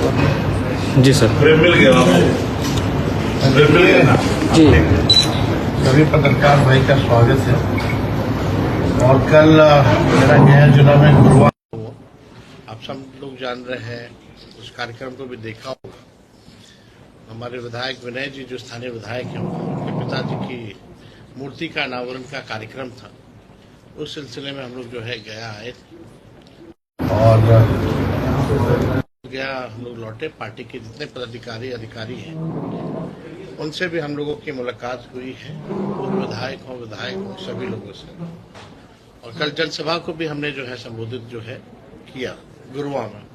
जी sir. मिल गया जी सभी पत्रकार भाई का स्वागत है। और कल मेरा गया जिला में गुरुवार आप सब लोग जान रहे हैं, उस कार्यक्रम को भी देखा होगा। हमारे विधायक विनय जी जो स्थानीय विधायक हैं, उनके पिताजी की मूर्ति का अनावरण का कार्यक्रम था। उस सिलसिले में हम लोग जो है गया आए और गया हम लोग लौटे। पार्टी के जितने पदाधिकारी अधिकारी हैं उनसे भी हम लोगों की मुलाकात हुई है, पूर्व विधायक हो सभी लोगों से। और कल जनसभा को भी हमने जो है संबोधित जो है किया गुरुवार में।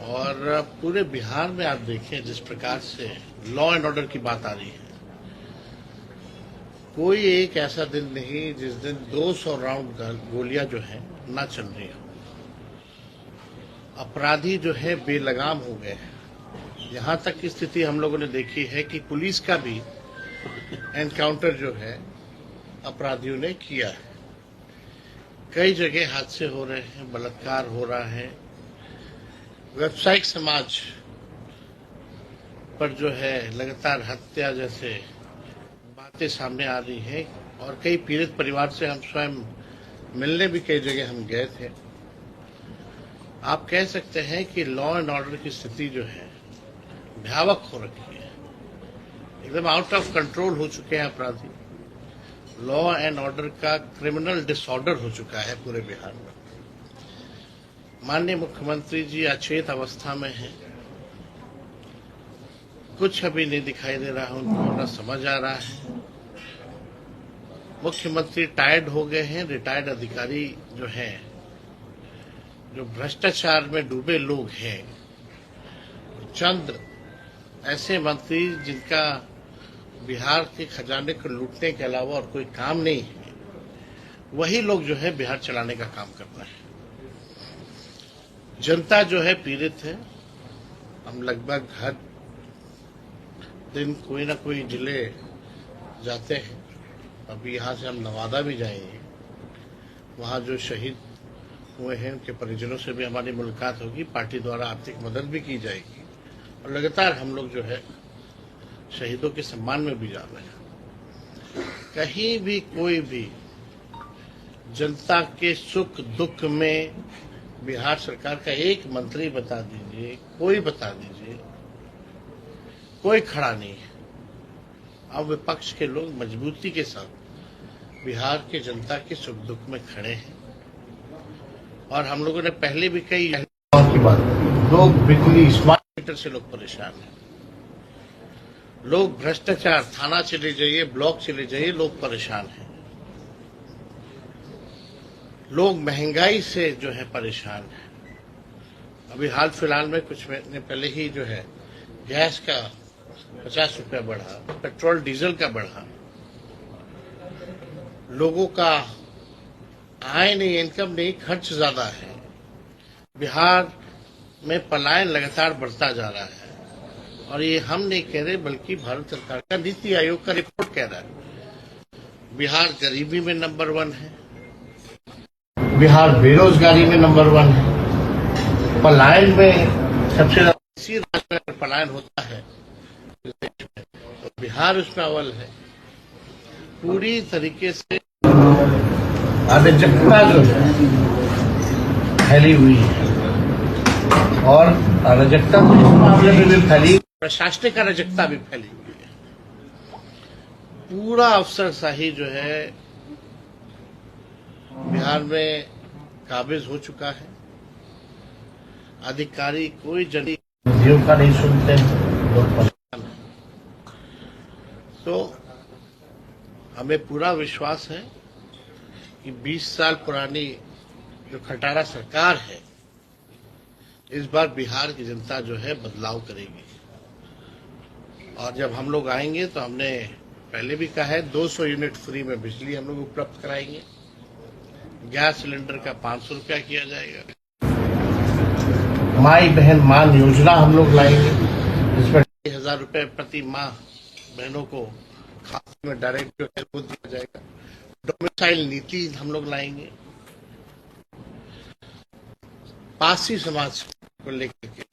और पूरे बिहार में आप देखें जिस प्रकार से लॉ एंड ऑर्डर की बात आ रही है, कोई एक ऐसा दिन नहीं जिस दिन 200 राउंड गोलियां जो है ना चल रही हो। अपराधी जो है बेलगाम हो गए हैं। यहाँ तक की स्थिति हम लोगों ने देखी है कि पुलिस का भी एनकाउंटर जो है अपराधियों ने किया है। कई जगह हादसे हो रहे हैं, बलात्कार हो रहा है। व्यावसायिक समाज पर जो है लगातार हत्या जैसे बातें सामने आ रही हैं। और कई पीड़ित परिवार से हम स्वयं मिलने भी कई जगह हम गए थे। आप कह सकते हैं कि लॉ एंड ऑर्डर की स्थिति जो है भयावह हो रखी है, एकदम आउट ऑफ कंट्रोल हो चुके हैं अपराधी। लॉ एंड ऑर्डर का क्रिमिनल डिसऑर्डर हो चुका है पूरे बिहार में। माननीय मुख्यमंत्री जी अचेत अवस्था में हैं, कुछ अभी नहीं दिखाई दे रहा, उनको ना समझ आ रहा है। मुख्यमंत्री टायर्ड हो गए हैं। रिटायर्ड अधिकारी जो हैं, जो भ्रष्टाचार में डूबे लोग हैं, चंद ऐसे मंत्री जिनका बिहार के खजाने को लूटने के अलावा और कोई काम नहीं है, वही लोग जो है बिहार चलाने का काम कर रहे हैं। जनता जो है पीड़ित है। हम लगभग हर दिन कोई ना कोई जिले जाते हैं। अभी यहाँ से हम नवादा भी जाएंगे, वहाँ जो शहीद हुए हैं उनके परिजनों से भी हमारी मुलाकात होगी। पार्टी द्वारा आर्थिक मदद भी की जाएगी और लगातार हम लोग जो है शहीदों के सम्मान में भी जा रहे हैं। कहीं भी कोई भी जनता के सुख दुख में बिहार सरकार का एक मंत्री बता दीजिए, कोई बता दीजिए, कोई खड़ा नहीं है। अब विपक्ष के लोग मजबूती के साथ बिहार के जनता के सुख दुख में खड़े हैं। और हम लोगों ने पहले भी कई की बात, लोग बिजली स्मार्ट मीटर से लोग परेशान हैं। लोग भ्रष्टाचार, थाना चले जाइए, ब्लॉक चले जाइए, लोग परेशान हैं। लोग महंगाई से जो है परेशान हैं। अभी हाल फिलहाल में कुछ महीने पहले ही जो है गैस का 50 रुपया बढ़ा, पेट्रोल डीजल का बढ़ा। लोगों का आय नहीं, इनकम नहीं, खर्च ज्यादा है। बिहार में पलायन लगातार बढ़ता जा रहा है। और ये हम नहीं कह रहे, बल्कि भारत सरकार का नीति आयोग का रिपोर्ट कह रहा है। बिहार गरीबी में नंबर 1 है, बिहार बेरोजगारी में नंबर 1 है, पलायन में सबसे ज्यादा। इसी राज्य में पलायन होता है तो बिहार उसमें अव्वल है। पूरी तरीके से अराजकता जो है फैली हुई है। और अराजकता तो इस मामले में भी फैली, प्रशासनिक अराजकता भी फैली हुई है। पूरा अफसरशाही जो है बिहार में काबिज हो चुका है। अधिकारी कोई जनता का नहीं सुनते, बहुत परेशान है। तो हमें पूरा विश्वास है कि 20 साल पुरानी जो खटारा सरकार है, इस बार बिहार की जनता जो है बदलाव करेगी। और जब हम लोग आएंगे तो हमने पहले भी कहा है 200 यूनिट फ्री में बिजली हम लोग उपलब्ध कराएंगे। गैस सिलेंडर का 500 रुपया किया जाएगा। माई बहन मान योजना हम लोग लाएंगे, जिसमें 1000 रुपये प्रति माह बहनों को खाते में डायरेक्ट जो है वो दिया जाएगा। डोमिसाइल नीति हम लोग लाएंगे। पासी समाज को लेकर के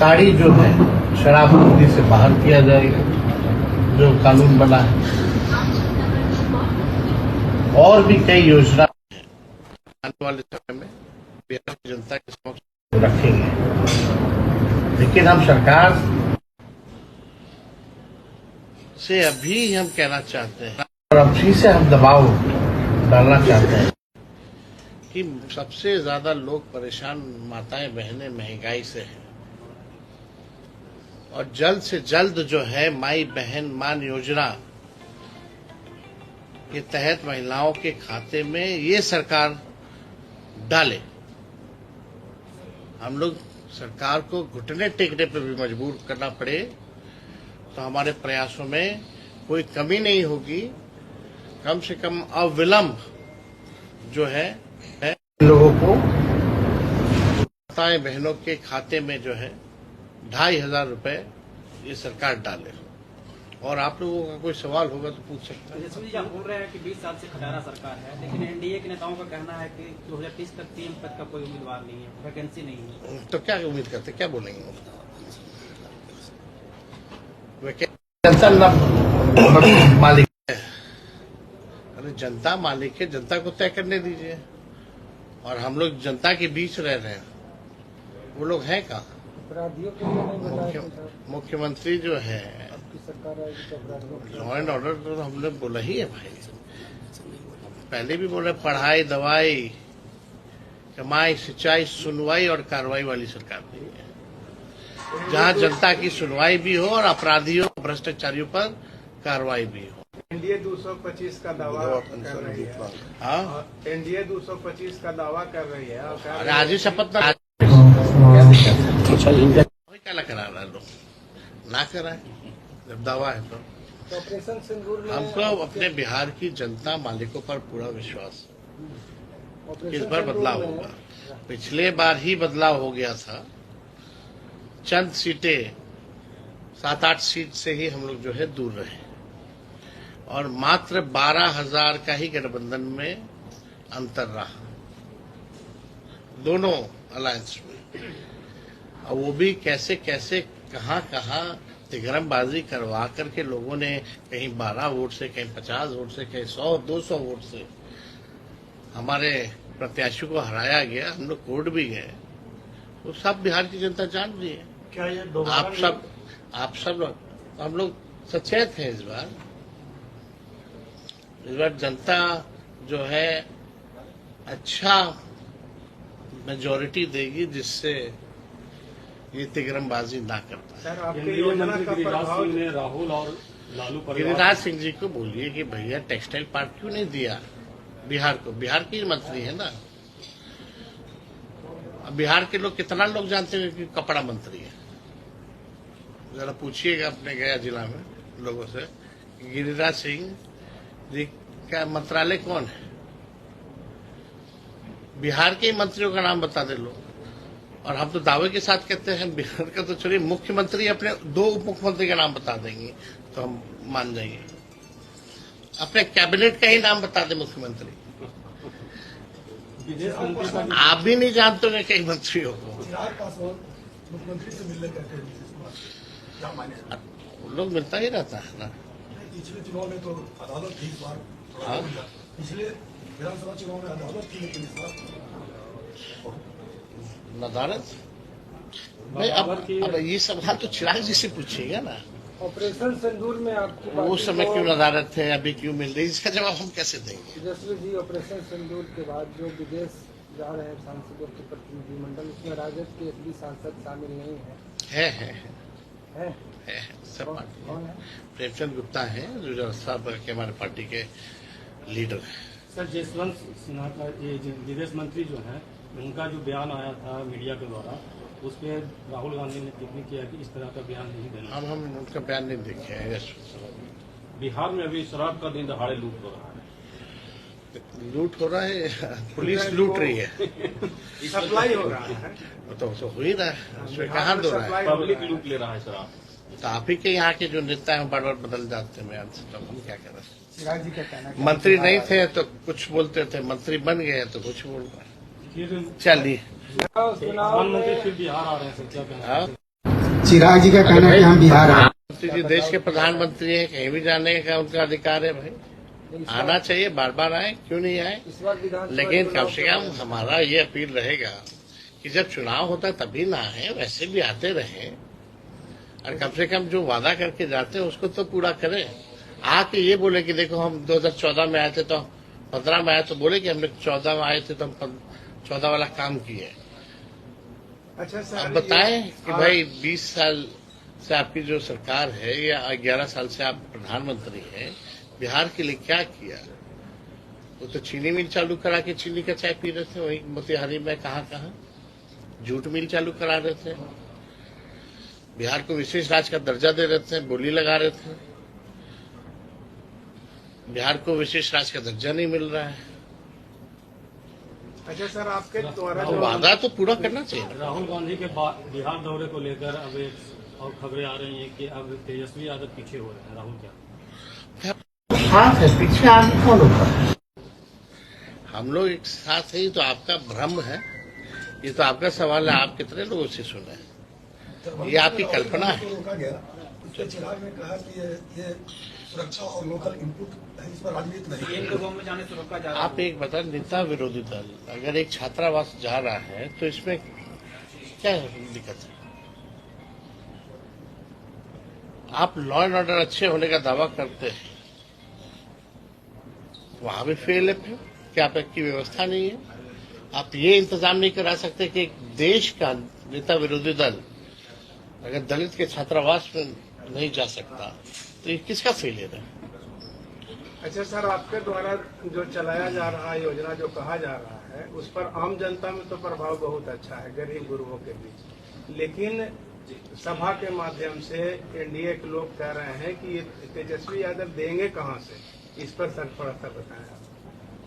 ताड़ी जो है शराबबंदी से बाहर किया जाएगा, जो कानून बना है। और भी कई योजना आने वाले समय में बिहार की जनता के समक्ष रखेंगे, लेकिन हम सरकार से अभी हम कहना चाहते हैं और अभी से हम दबाव डालना चाहते हैं कि सबसे ज्यादा लोग परेशान माताएं बहनें महंगाई से हैं, और जल्द से जल्द जो है माई बहन मान योजना के तहत महिलाओं के खाते में ये सरकार डाले। हम लोग सरकार को घुटने टेकने पर भी मजबूर करना पड़े तो हमारे प्रयासों में कोई कमी नहीं होगी। कम से कम अविलंब जो है लोगों को माताएं बहनों के खाते में जो है 2,500 रुपए ये सरकार डाले। और आप लोगों का कोई सवाल होगा तो पूछ सकते हैं। जसवीर जी, आप बोल रहे हैं कि 20 साल से खटारा सरकार है, लेकिन एनडीए के नेताओं का कहना है कि 2030 तक सीएम पद का कोई उम्मीदवार नहीं है, वैकेंसी नहीं है। तो क्या उम्मीद करते, क्या बोलेंगे? जनता मालिक है। अरे जनता मालिक है, जनता को तय करने दीजिए। और हम लोग जनता के बीच रह रहे हैं, वो लोग हैं कहाँ? मुख्यमंत्री जो है लॉ एंड ऑर्डर तो हमने बोला ही है भाई, पहले भी बोले पढ़ाई दवाई कमाई सिंचाई सुनवाई और कार्रवाई वाली सरकार नहीं है, जहां जनता की सुनवाई भी हो और अपराधियों भ्रष्टाचारियों पर कार्रवाई भी हो। एनडीए 225 का दावा कर रही है। हाँ, एनडीए 225 का दावा कर रही है। अरे आज ही शपथ ना क्या करा रहा लोग, ना कराए जब दावा है तो। ऑपरेशन सिंदूर में हमको अपने बिहार की जनता मालिकों पर पूरा विश्वास है। इस बार बदलाव होगा। पिछले बार ही बदलाव हो गया था, चंद सीटें 7-8 सीट से ही हम लोग जो है दूर रहे, और मात्र 12,000 का ही गठबंधन में अंतर रहा दोनों अलायंस में। और वो भी कैसे कैसे कहां तिगरमबाजी करवा करके लोगों ने कहीं 12 वोट से, कहीं 50 वोट से, कहीं 100-200 वोट से हमारे प्रत्याशी को हराया गया। हम लोग कोर्ट भी गए, वो सब बिहार की जनता जान रही है। क्या ये आप सब हम लोग सचेत हैं। इस बार जनता जो है अच्छा मेजोरिटी देगी, जिससे ये तिगरमबाजी ना कर पाए। सर, आपके योजना का प्रभाव ने राहुल और लालू गिरिराज सिंह जी को बोलिए कि भैया टेक्सटाइल पार्क क्यों नहीं दिया बिहार को? बिहार की मंत्री है ना। अब बिहार के लोग कितना लोग जानते हैं कि कपड़ा मंत्री है? जरा पूछिएगा अपने गया जिला में लोगों से, गिरिराज सिंह जी का मंत्रालय कौन है? बिहार के मंत्रियों का नाम बता दे लोग। और हम तो दावे के साथ कहते हैं बिहार का तो चलिए, मुख्यमंत्री अपने 2 उप मुख्यमंत्री का नाम बता देंगे तो हम मान जाएंगे। अपने कैबिनेट का ही नाम बता दे मुख्यमंत्री, आप भी नहीं जानते होंगे कई मंत्रियों को। मुख्यमंत्री से मिलने लोग मिलता ही रहता है ना। पिछले चुनाव में तो अदालत थी, इस बार पिछले विधानसभा चुनाव में अदालत थी, लेकिन इस बार नदारत भाई। अब ये सवाल तो चिराग जी से पूछिएगा ना। ऑपरेशन सिंदूर में आपकी उस समय क्यों नदारत थे, अभी क्यों मिल रही, इसका जवाब हम कैसे देंगे? जसवीर जी, ऑपरेशन सिंदूर के बाद जो विदेश जा रहे हैं सांसदों के प्रतिनिधिमंडल, उसमें राजद के एक भी सांसद शामिल नहीं है। है सब पार्टी कौन है? प्रेमचंद गुप्ता है, जो राजस्थान के हमारे पार्टी के लीडर है। सर, जसवंत सिन्हा का ये विदेश मंत्री जो है, उनका जो बयान आया था मीडिया के द्वारा, उस पर राहुल गांधी ने टिप्पणी किया कि इस तरह का बयान नहीं देना। हम उनका बयान नहीं देखे हैं। बिहार में अभी शराब का दिन दहाड़े लूट हो रहा है। लूट हो रहा है, पुलिस लूट रही है, सप्लाई हो रहा है, तो हो ही रहा है, उसमें कहाँ दो रहा है? पब्लिक लूट ले रहा है शराब। तो आप ही के यहाँ के जो नेता है बार बार बदल जाते हैं, तो हम क्या कर रहे हैं? चिराग जी का कहना है मंत्री नहीं थे तो कुछ बोलते थे, मंत्री बन गए तो कुछ बोल रहे हैं। चलिए चुनाव प्रधानमंत्री फिर बिहार आ रहे हैं, सर क्या कहना है? चिराग जी का कहना है कि हम बिहार आए। प्रधानमंत्री जी देश के प्रधानमंत्री हैं, कहीं भी जाने का उनका अधिकार है भाई, आना चाहिए, बार बार आए, क्यों नहीं आए। इस बार विधानसभा लेकिन चुनाव कम से कम हमारा ये अपील रहेगा कि जब चुनाव होता है तभी ना आए, वैसे भी आते रहे, और कम से कम जो वादा करके जाते हैं उसको तो पूरा करें। आके ये बोले कि देखो हम 2014 में आए थे तो 15 में आए तो बोले कि हमने 14 में आए थे तो हम 14 वाला काम किए। अच्छा सर, अब बताएं कि भाई 20 साल से आपकी जो सरकार है या 11 साल से आप प्रधानमंत्री हैं, बिहार के लिए क्या किया। वो तो चीनी मिल चालू करा के चीनी का चाय पी रहे थे वही मोतिहारी में, कहाँ जूट मिल चालू करा रहे थे, बिहार को विशेष राज्य का दर्जा दे रहे थे, बोली लगा रहे थे, बिहार को विशेष राज्य का दर्जा नहीं मिल रहा है। अच्छा सर, आपके द्वारा तो वादा तो पूरा करना चाहिए। राहुल गांधी के बिहार दौरे को लेकर अब एक और खबरें आ रही हैं कि अब तेजस्वी यादव पीछे हो रहे हैं। राहुल क्या साथ है, पीछे आगे कौन होता है। हम लोग एक साथ है, तो आपका भ्रम है, ये तो आपका सवाल है, आप कितने लोगों से सुने, ये आपकी कल्पना है। रोका गया, उसके चिराग ने कहा कि ये सुरक्षा और लोकल इनपुट है, इस पर राजनीति नहीं। सीएम को गाँव में जाने से रोका जा रहा है। आप एक बता, नेता विरोधी दल अगर एक छात्रावास जा रहा है तो इसमें क्या दिक्कत है। आप लॉ एंड ऑर्डर अच्छे होने का दावा करते हैं, वहां भी फेल है। फिर क्या आपकी व्यवस्था नहीं है। आप ये इंतजाम नहीं करा सकते कि एक देश का नेता विरोधी दल अगर दलित के छात्रावास में नहीं जा सकता तो ये किसका फेलियर है। अच्छा सर, आपके द्वारा जो चलाया जा रहा है योजना, जो कहा जा रहा है, उस पर आम जनता में तो प्रभाव बहुत अच्छा है, गरीब गुरुओं के बीच। लेकिन सभा के माध्यम से एनडीए के लोग कह रहे हैं कि ये तेजस्वी यादव देंगे कहां से, इस पर सर थोड़ा सा बताएं।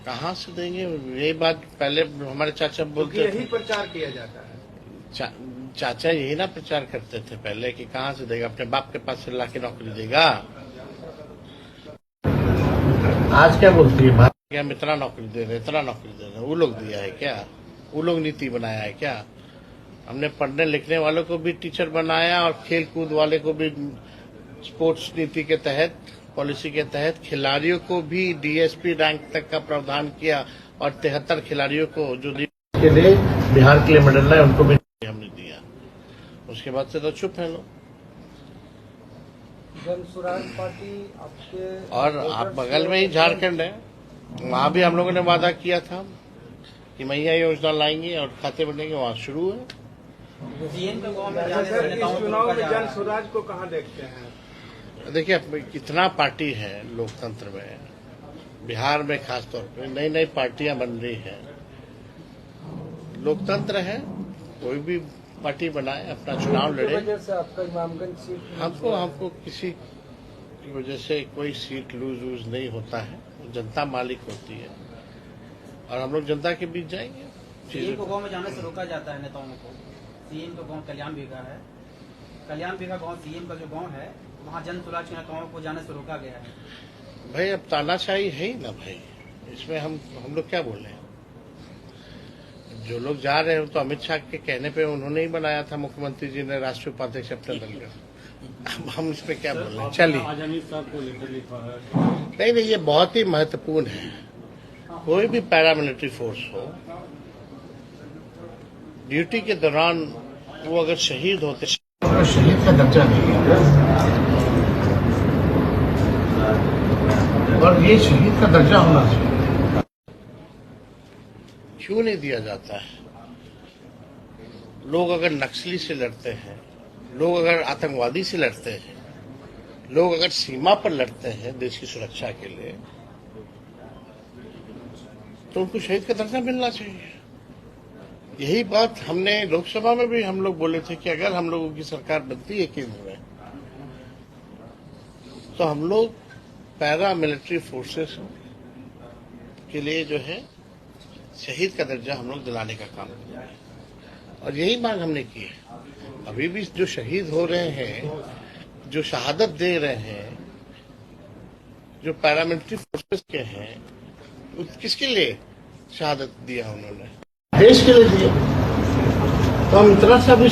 कहाँ से देंगे, यही बात पहले हमारे चाचा बोलते यही थे। प्रचार किया जाता है। चाचा यही ना प्रचार करते थे पहले कि कहाँ से देगा, अपने बाप के पास से ला के नौकरी देगा। आज क्या बोलती है बात, क्या हम इतना नौकरी दे रहे, इतना नौकरी दे रहे, वो लोग दिया है क्या, वो लोग नीति बनाया है क्या। हमने पढ़ने लिखने वालों को भी टीचर बनाया और खेल कूद वाले को भी स्पोर्ट्स नीति के तहत, पॉलिसी के तहत खिलाड़ियों को भी डीएसपी रैंक तक का प्रावधान किया, और 73 खिलाड़ियों को जो के लिए बिहार के लिए मेडल है उनको भी हमने दिया। उसके बाद से तो चुप है लोग। जन स्वराज पार्टी आपके और आप बगल में ही झारखंड है, वहाँ भी हम लोगों ने वादा किया था कि मैया योजना लाएंगे और खाते बनेंगे, वहाँ शुरू है। सीएम को गाँव में अच्छा जाने सर, से इस नेताओं को चुनाव रोका में जा रहा जन है। स्वराज को कहाँ देखते हैं? देखिए कितना पार्टी है लोकतंत्र में, बिहार में खास तौर पे नई नई पार्टियां बन रही हैं। लोकतंत्र है, कोई भी पार्टी बनाए, अपना चुनाव किस लड़े। वजह से आपका इमामगंज सीट हमको किसी की वजह से कोई सीट लूज वूज नहीं होता है, जनता मालिक होती है, और हम लोग जनता के बीच जाएंगे। सीएम को गाँव में जाने से रोका जाता है नेताओं को। सीएम का गाँव कल्याण बिघा है, कल्याण बिघा गाँव सीएम का जो गाँव है, वहाँ जन स्वराज के नेताओं को जाने से रोका गया है। भाई अब तानाशाही है ही ना भाई, इसमें हम लोग क्या बोले। जो लोग जा रहे हैं तो अमित शाह के कहने पे उन्होंने ही बनाया था, मुख्यमंत्री जी ने राष्ट्रीय उपाध्यक्ष अपने दल का। अब हम इसमें क्या बोल रहे हैं। चलिए, आज अमित शाह को लेटर लिखा है। नहीं, ये बहुत ही महत्वपूर्ण है। कोई भी पैरामिलिट्री फोर्स हो, ड्यूटी के दौरान वो अगर शहीद होते, शहीद का दर्जा नहीं है, और ये शहीद का दर्जा होना चाहिए। क्यों नहीं दिया जाता है। लोग अगर नक्सली से लड़ते हैं, लोग अगर आतंकवादी से लड़ते हैं, लोग अगर सीमा पर लड़ते हैं देश की सुरक्षा के लिए, तो उनको शहीद का दर्जा मिलना चाहिए। यही बात हमने लोकसभा में भी हम लोग बोले थे कि अगर हम लोगों की सरकार बनती है केंद्र में, तो हम लोग पैरा मिलिट्री फोर्सेस के लिए जो है शहीद का दर्जा हम लोग दिलाने का काम करेंगे, और यही मांग हमने की है। अभी भी जो शहीद हो रहे हैं, जो शहादत दे रहे हैं, जो पैरामिलिट्री फोर्सेस के हैं, किसके लिए शहादत दिया उन्होंने, देश के लिए दिया। तो हम इतना सा भी